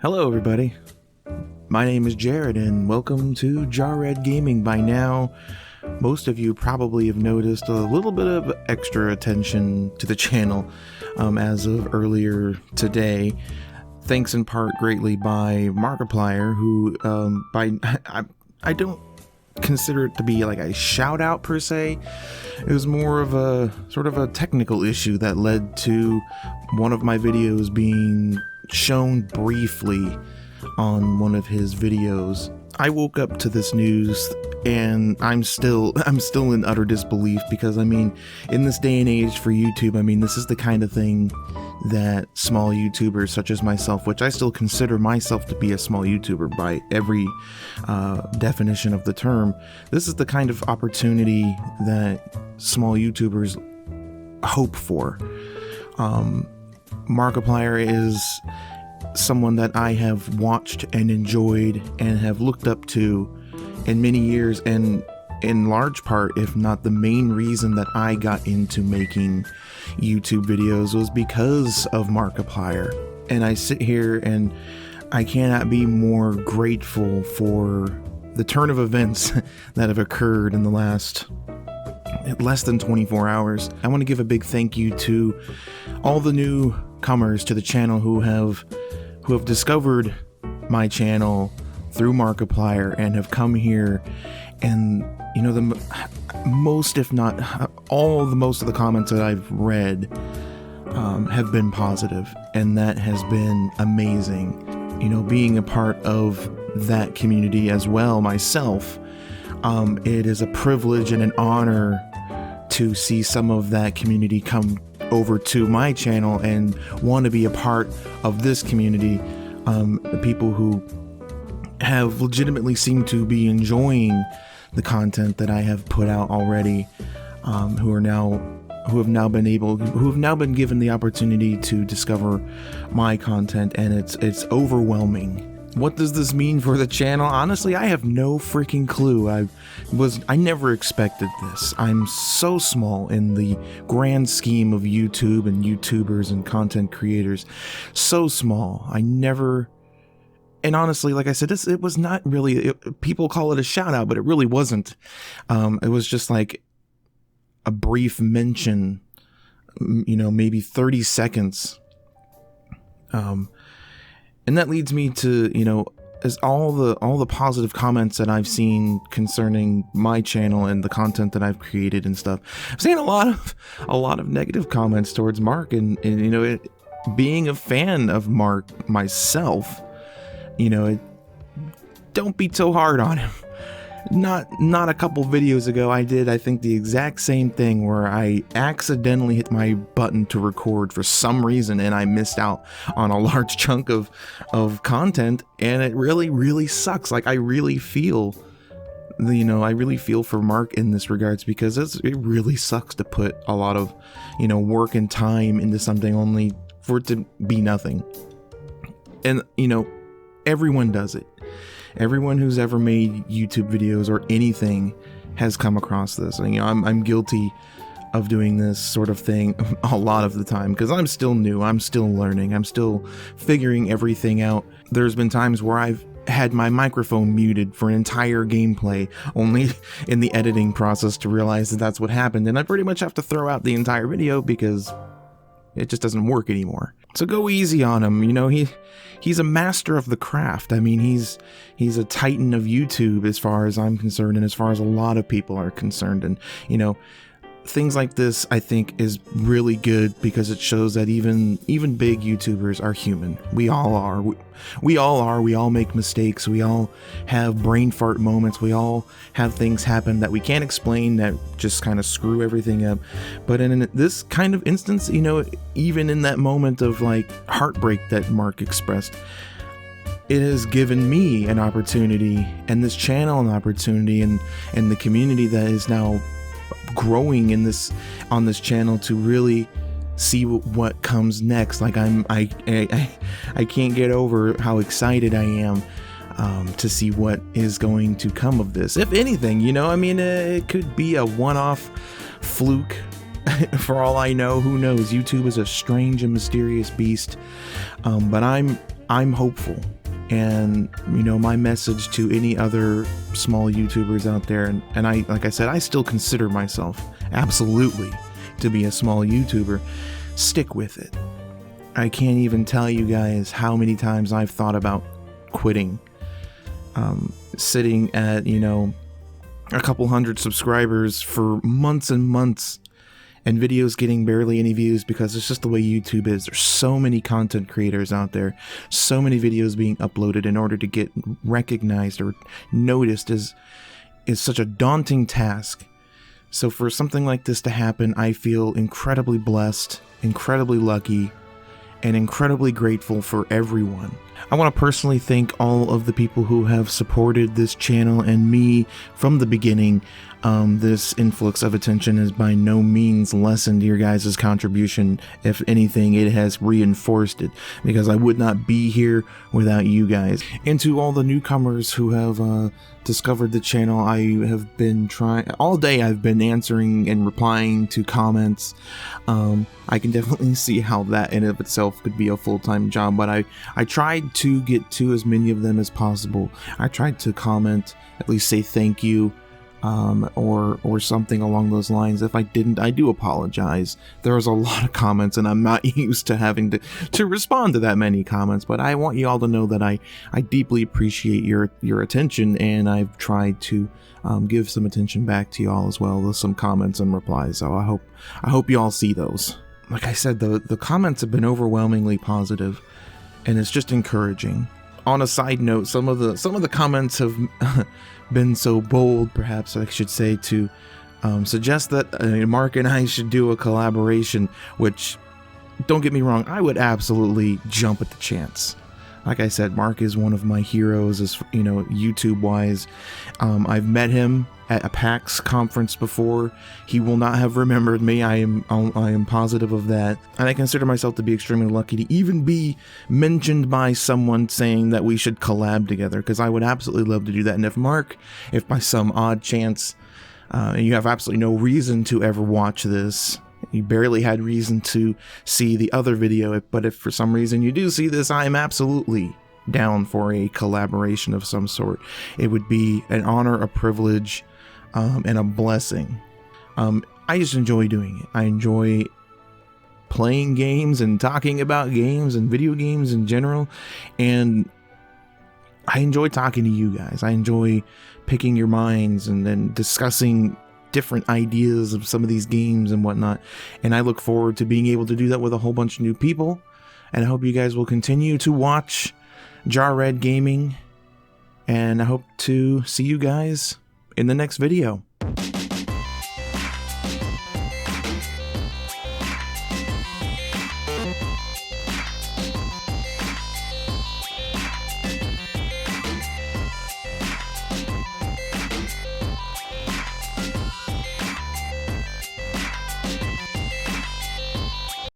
Hello everybody, my name is Jared and welcome to Jarred Gaming. By now, most of you probably have noticed a little bit of extra attention to the channel as of earlier today, thanks in part greatly by Markiplier, who I don't consider it to be like a shout out per se. It was more of a sort of a technical issue that led to one of my videos being shown briefly on one of his videos. I woke up to this news and I'm still in utter disbelief, because I mean, in this day and age for YouTube, I mean, this is the kind of thing that small YouTubers such as myself, which I still consider myself to be a small YouTuber by every definition of the term, this is the kind of opportunity that small YouTubers hope for. Markiplier is someone that I have watched and enjoyed and have looked up to in many years, and in large part, if not the main reason that I got into making YouTube videos was because of Markiplier. And I sit here and I cannot be more grateful for the turn of events that have occurred in the last less than 24 hours. I want to give a big thank you to all the newcomers to the channel who have discovered my channel through Markiplier and have come here, and you know, the most, if not most of the comments that I've read have been positive, and that has been amazing. You know, being a part of that community as well myself, it is a privilege and an honor to see some of that community come over to my channel and want to be a part of this community. The people who have legitimately seemed to be enjoying the content that I have put out already, who have now been given the opportunity to discover my content, and it's overwhelming. What does this mean for the channel? Honestly, I have no freaking clue. I never expected this. I'm so small in the grand scheme of YouTube and YouTubers and content creators. So small. And honestly, like I said, it was not really, people call it a shout out, but it really wasn't. It was just like a brief mention, you know, maybe 30 seconds. And that leads me to, you know, as all the positive comments that I've seen concerning my channel and the content that I've created and stuff. I've seen a lot of negative comments towards Mark, and you know, being a fan of Mark myself, you know, don't be so hard on him. Not a couple videos ago, I think the exact same thing where I accidentally hit my button to record for some reason, and I missed out on a large chunk of content, and it really sucks. Like, I really feel for Mark in this regards, because it really sucks to put a lot of, you know, work and time into something only for it to be nothing. And, you know, everyone does it. Everyone who's ever made YouTube videos or anything has come across this. And, you know, I'm guilty of doing this sort of thing a lot of the time, because I'm still new, I'm still learning, I'm still figuring everything out. There's been times where I've had my microphone muted for an entire gameplay, only in the editing process to realize that that's what happened, and I pretty much have to throw out the entire video because it just doesn't work anymore. So go easy on him. You know, he's a master of the craft. I mean, he's a titan of YouTube as far as I'm concerned, and as far as a lot of people are concerned. And, you know, things like this, I think, is really good, because it shows that even big YouTubers are human. We all are. We all make mistakes. We all have brain fart moments. We all have things happen that we can't explain, that just kind of screw everything up. But in this kind of instance, you know, even in that moment of like heartbreak that Mark expressed, it has given me an opportunity, and this channel an opportunity, and the community that is now growing on this channel to really see what comes next. Like, I can't get over how excited I am to see what is going to come of this. If anything, you know, I mean, it could be a one-off fluke. For all I know, who knows? YouTube is a strange and mysterious beast, but I'm I'm hopeful. And, you know, my message to any other small YouTubers out there, and I, like I said, I still consider myself absolutely to be a small YouTuber, stick with it. I can't even tell you guys how many times I've thought about quitting. Sitting at, you know, a couple hundred subscribers for months and months, and videos getting barely any views because it's just the way YouTube is. There's so many content creators out there, so many videos being uploaded in order to get recognized or noticed is such a daunting task. So for something like this to happen, I feel incredibly blessed, incredibly lucky, and incredibly grateful for everyone. I want to personally thank all of the people who have supported this channel and me from the beginning. This influx of attention has by no means lessened your guys' contribution. If anything, it has reinforced it, because I would not be here without you guys. And to all the newcomers who have discovered the channel, I have been trying all day. I've been answering and replying to comments. I can definitely see how that in of itself could be a full-time job, but I tried to get to as many of them as possible. I tried to comment, at least say thank you, or something along those lines. If I didn't, I do apologize. There was a lot of comments, and I'm not used to having to respond to that many comments, but I want you all to know that I deeply appreciate your attention, and I've tried to give some attention back to you all as well with some comments and replies. So I hope you all see those. Like I said, the comments have been overwhelmingly positive, and it's just encouraging. On a side note, some of the comments have been so bold, perhaps I should say, to suggest that Mark and I should do a collaboration, which, don't get me wrong, I would absolutely jump at the chance. Like I said, Mark is one of my heroes, as you know, YouTube-wise. I've met him at a PAX conference before. He will not have remembered me. I am positive of that. And I consider myself to be extremely lucky to even be mentioned by someone saying that we should collab together, because I would absolutely love to do that. And if Mark, if by some odd chance, and you have absolutely no reason to ever watch this, you barely had reason to see the other video, but if for some reason you do see this, I am absolutely down for a collaboration of some sort. It would be an honor, a privilege, and a blessing. I just enjoy doing it. I enjoy playing games and talking about games and video games in general, and I enjoy talking to you guys. I enjoy picking your minds and then discussing different ideas of some of these games and whatnot, and I look forward to being able to do that with a whole bunch of new people. And I hope you guys will continue to watch Jarred Gaming, and I hope to see you guys in the next video.